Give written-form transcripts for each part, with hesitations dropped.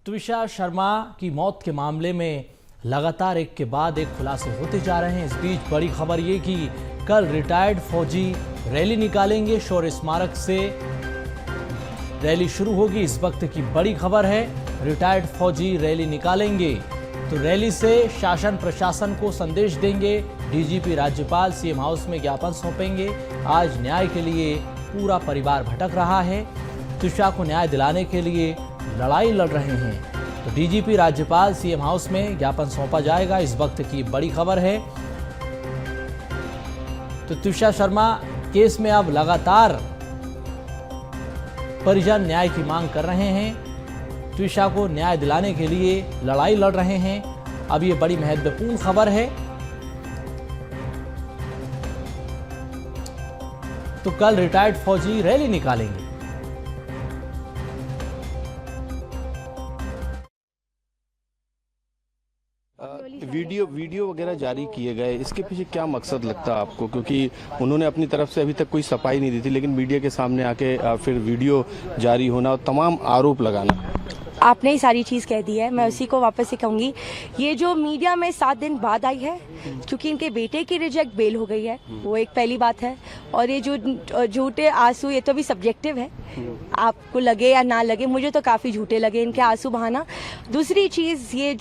त्विषा शर्मा की मौत के मामले में लगातार एक के बाद एक खुलासे होते जा रहे हैं। इस बीच बड़ी खबर ये कि कल रिटायर्ड फौजी रैली निकालेंगे। शौर्य स्मारक से रैली शुरू होगी। इस वक्त की बड़ी खबर है, रिटायर्ड फौजी रैली निकालेंगे तो रैली से शासन प्रशासन को संदेश देंगे। डीजीपी राज्यपाल सीएम हाउस में ज्ञापन सौंपेंगे। आज न्याय के लिए पूरा परिवार भटक रहा है। त्विषा को न्याय दिलाने के लिए लड़ाई लड़ रहे हैं तो डीजीपी राज्यपाल सीएम हाउस में ज्ञापन सौंपा जाएगा। इस वक्त की बड़ी खबर है। तो त्विषा शर्मा केस में अब लगातार परिजन न्याय की मांग कर रहे हैं। त्विषा को न्याय दिलाने के लिए लड़ाई लड़ रहे हैं। अब ये बड़ी महत्वपूर्ण खबर है। तो कल रिटायर्ड फौजी रैली निकालेंगे। वीडियो वगैरह जारी किए गए, इसके पीछे क्या मकसद लगता है आपको? क्योंकि उन्होंने अपनी तरफ से अभी तक कोई सफाई नहीं दी थी, लेकिन मीडिया के सामने आके फिर वीडियो जारी होना और तमाम आरोप लगाना। आपने ही सारी चीज़ कह दी है, मैं उसी को वापस से कहूँगी। ये जो मीडिया में 7 दिन बाद आई है, क्योंकि इनके बेटे की रिजेक्ट बेल हो गई है, वो एक पहली बात है। और ये जो झूठे आंसू, ये तो भी सब्जेक्टिव है, आपको लगे या ना लगे, मुझे तो काफ़ी झूठे लगे इनके आंसू बहाना। दूसरी चीज़, ये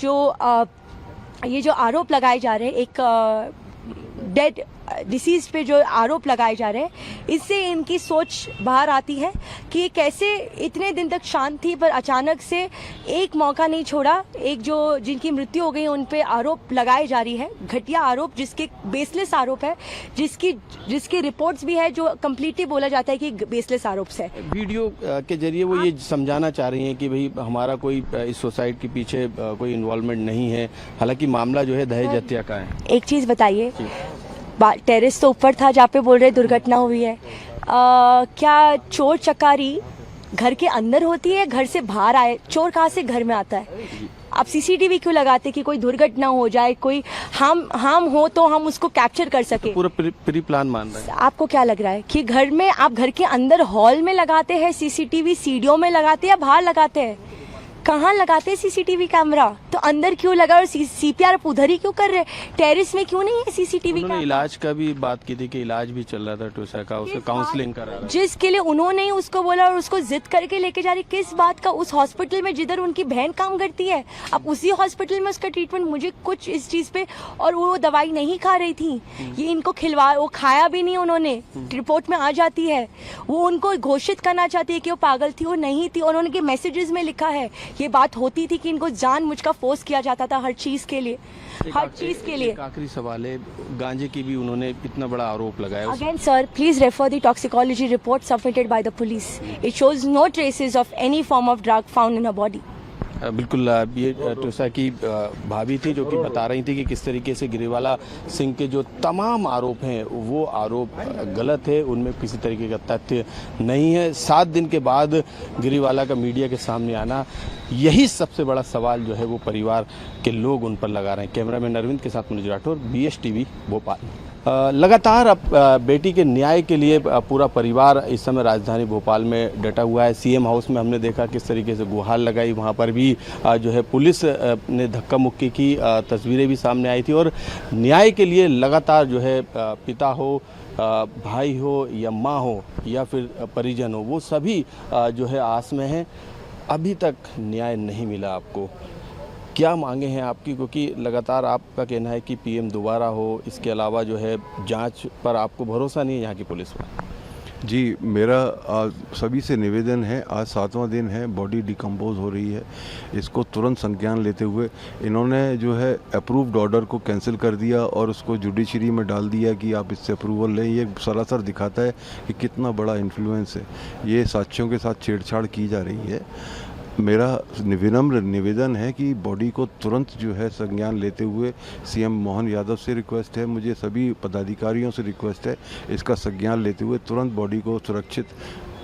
जो आरोप लगाए जा रहे हैं, एक डेड डिसीज पे जो आरोप लगाए जा रहे हैं, इससे इनकी सोच बाहर आती है कि कैसे इतने दिन तक शांत थी पर अचानक से एक मौका नहीं छोड़ा। एक जो जिनकी मृत्यु हो गई उन पे आरोप लगाए जा रही है, घटिया आरोप, जिसके बेसलेस आरोप है, जिसकी रिपोर्ट्स भी है जो कंप्लीटली बोला जाता है कि बेसलेस आरोप है। वीडियो के जरिए वो ये समझाना चाह रही हैं कि भाई हमारा कोई इस सुसाइड के पीछे कोई इन्वॉल्वमेंट नहीं है, हालांकि मामला जो है दहेज हत्या का है। एक चीज़ बताइए, टेरेस तो ऊपर था जहाँ पे बोल रहे दुर्घटना हुई है। क्या चोर चकारी घर के अंदर होती है, घर से बाहर आए? चोर कहाँ से घर में आता है? आप सीसीटीवी क्यों लगाते कि कोई दुर्घटना हो जाए, कोई हम हो तो हम उसको कैप्चर कर सके? तो पूरा प्री प्लान मान रहे हैं। आपको क्या लग रहा है कि घर में, आप घर के अंदर हॉल में लगाते हैं सीसीटीवी, सीढ़ियों में लगाते हैं या बाहर लगाते हैं? कहाँ लगाते हैं सीसीटीवी कैमरा? तो अंदर क्यों लगा? और सीपीआर उधर ही क्यों कर रहे? टेरिस में क्यों नहीं है सीसीटीवी कैमरा? इलाज का भी बात की थी कि इलाज भी चल रहा था त्विषा का, उसका काउंसलिंग करा रहा। जिसके लिए उन्होंने ही उसको बोला और उसको जिद करके लेके जा रही, किस बात का? उस हॉस्पिटल में जिधर उनकी बहन काम करती है, अब उसी हॉस्पिटल में उसका ट्रीटमेंट। मुझे कुछ इस चीज पे, और वो दवाई नहीं खा रही थी, ये इनको वो खाया भी नहीं उन्होंने, रिपोर्ट में आ जाती है। वो उनको घोषित करना चाहती है कि वो पागल थी, वो नहीं थी। और उन्होंने मैसेजेस में लिखा है, ये बात होती थी कि इनको जानबूझकर फोर्स किया जाता था हर चीज के लिए, हर चीज के लिए। आखिरी सवाल है, गांजे की भी उन्होंने इतना बड़ा आरोप लगाया। Again sir, please refer the toxicology report submitted by the police. It shows no traces of any form of drug found in her body. बिल्कुल, ये त्विषा की भाभी थी जो कि बता रही थी कि किस तरीके से गिरीवाला सिंह के जो तमाम आरोप हैं वो आरोप गलत है, उनमें किसी तरीके का तथ्य नहीं है। 7 दिन के बाद गिरीवाला का मीडिया के सामने आना, यही सबसे बड़ा सवाल जो है वो परिवार के लोग उन पर लगा रहे हैं। कैमरामैन अरविंद के साथ मनोज राठौर, BSTV भोपाल। लगातार अब बेटी के न्याय के लिए पूरा परिवार इस समय राजधानी भोपाल में डटा हुआ है। सीएम हाउस में हमने देखा किस तरीके से गुहार लगाई, वहाँ पर भी जो है पुलिस ने धक्का मुक्की की तस्वीरें भी सामने आई थी। और न्याय के लिए लगातार जो है पिता हो, भाई हो या माँ हो या फिर परिजन हो, वो सभी जो है आस में हैं। अभी तक न्याय नहीं मिला आपको, क्या मांगे हैं आपकी? क्योंकि लगातार आपका कहना है कि पीएम दोबारा हो, इसके अलावा जो है जांच पर आपको भरोसा नहीं है यहाँ की पुलिस पर। जी, मेरा सभी से निवेदन है, आज 7वां दिन है, बॉडी डिकम्पोज हो रही है, इसको तुरंत संज्ञान लेते हुए इन्होंने जो है अप्रूव्ड ऑर्डर को कैंसिल कर दिया और उसको जुडिशरी में डाल दिया कि आप इससे अप्रूवल लें। ये सरासर दिखाता है कि कितना बड़ा इन्फ्लुएंस है, ये साक्ष्यों के साथ छेड़छाड़ की जा रही है। मेरा विनम्र निवेदन है कि बॉडी को तुरंत जो है संज्ञान लेते हुए, सीएम मोहन यादव से रिक्वेस्ट है, मुझे सभी पदाधिकारियों से रिक्वेस्ट है, इसका संज्ञान लेते हुए तुरंत बॉडी को सुरक्षित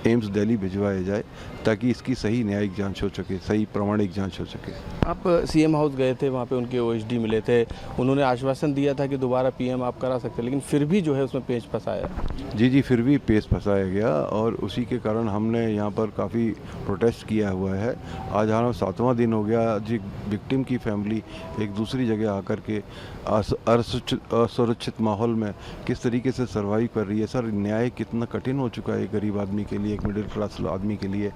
एम्स दिल्ली भिजवाया जाए ताकि इसकी सही न्यायिक जांच हो सके, सही प्रामाणिक जांच हो सके। आप सीएम हाउस गए थे, वहाँ पे उनके ओएसडी मिले थे, उन्होंने आश्वासन दिया था कि दोबारा पीएम आप करा सकते, लेकिन फिर भी जो है उसमें पेच फंसाया। जी, फिर भी पेच फंसाया गया और उसी के कारण हमने यहाँ पर काफ़ी प्रोटेस्ट किया हुआ है। आज हमारा 7वां दिन हो गया। आज एक विक्टिम की फैमिली एक दूसरी जगह आकर के असुरक्षित माहौल में किस तरीके से सर्वाइव कर रही है। सर, न्याय कितना कठिन हो चुका है एक गरीब आदमी के लिए, एक मिडिल क्लास आदमी के लिए।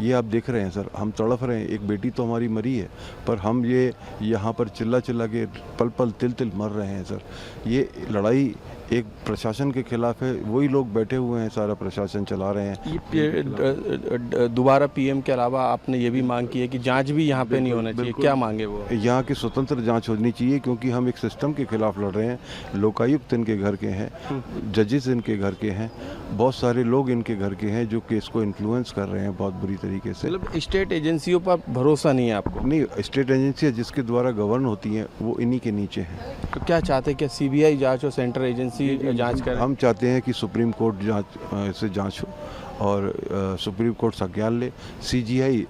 ये आप देख रहे हैं सर, हम तड़फ रहे हैं। एक बेटी तो हमारी मरी है, पर हम ये यहाँ पर चिल्ला चिल्ला के पल पल तिल तिल मर रहे हैं सर। ये लड़ाई एक प्रशासन के खिलाफ है, वही लोग बैठे हुए हैं, सारा प्रशासन चला रहे हैं। ये दोबारा पीएम के अलावा आपने ये भी मांग की है कि जांच भी यहाँ पे नहीं होना चाहिए, क्या मांगे वो? यहाँ की स्वतंत्र जांच होनी चाहिए, क्योंकि हम एक सिस्टम के खिलाफ लड़ रहे हैं। लोकायुक्त इनके घर के हैं, जजेस इनके घर के हैं, बहुत सारे लोग इनके घर के हैं जो केस को इन्फ्लुएंस कर रहे हैं बहुत बुरी तरीके से। मतलब स्टेट एजेंसियों पर भरोसा नहीं है आपको? नहीं, स्टेट एजेंसियाँ जिसके द्वारा गवर्न होती हैं वो इन्हीं के नीचे हैं। तो क्या चाहते हैं, क्या सीबीआई जांच और सेंट्रल एजेंसी जांच करें? हम चाहते हैं कि सुप्रीम कोर्ट से जांच हो और सुप्रीम कोर्ट संज्ञान ले। सीजीआई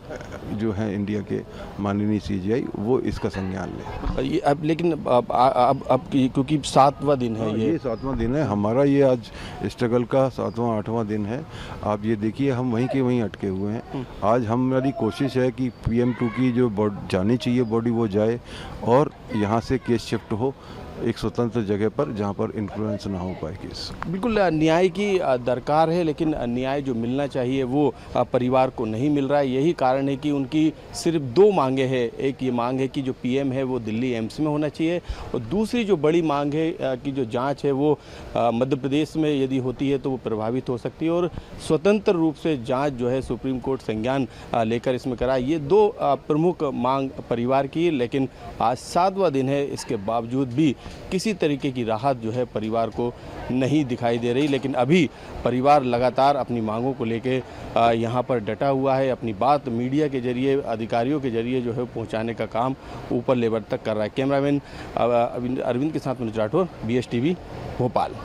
जो है इंडिया के माननीय सीजीआई, वो इसका संज्ञान ले। ये अब लेकिन अब क्योंकि 7वां दिन है, ये 7वां दिन है हमारा, ये आज स्ट्रगल का 7वां 8वां दिन है। आप ये देखिए, हम वहीं के वहीं अटके हुए हैं। आज हमारी कोशिश है कि PM2 की जो जानी चाहिए बॉडी वो जाए और यहाँ से केस शिफ्ट हो एक स्वतंत्र जगह पर जहां पर इन्फ्लुएंस ना हो पाए केस। बिल्कुल न्याय की दरकार है, लेकिन न्याय जो मिलना चाहिए वो परिवार को नहीं मिल रहा है। यही कारण है कि उनकी सिर्फ 2 मांगे हैं। एक ये मांग है कि जो पीएम है वो दिल्ली एम्स में होना चाहिए, और दूसरी जो बड़ी मांग है कि जो जांच है वो मध्य प्रदेश में यदि होती है तो वो प्रभावित हो सकती है, और स्वतंत्र रूप से जाँच जो है सुप्रीम कोर्ट संज्ञान लेकर इसमें कराए। ये 2 प्रमुख मांग परिवार की, लेकिन आज 7वां दिन है, इसके बावजूद भी किसी तरीके की राहत जो है परिवार को नहीं दिखाई दे रही। लेकिन अभी परिवार लगातार अपनी मांगों को लेके यहाँ पर डटा हुआ है, अपनी बात मीडिया के जरिए, अधिकारियों के जरिए जो है पहुँचाने का काम ऊपर लेवल तक कर रहा है। कैमरामैन अरविंद के साथ मनोज राठौर, BSTV भोपाल।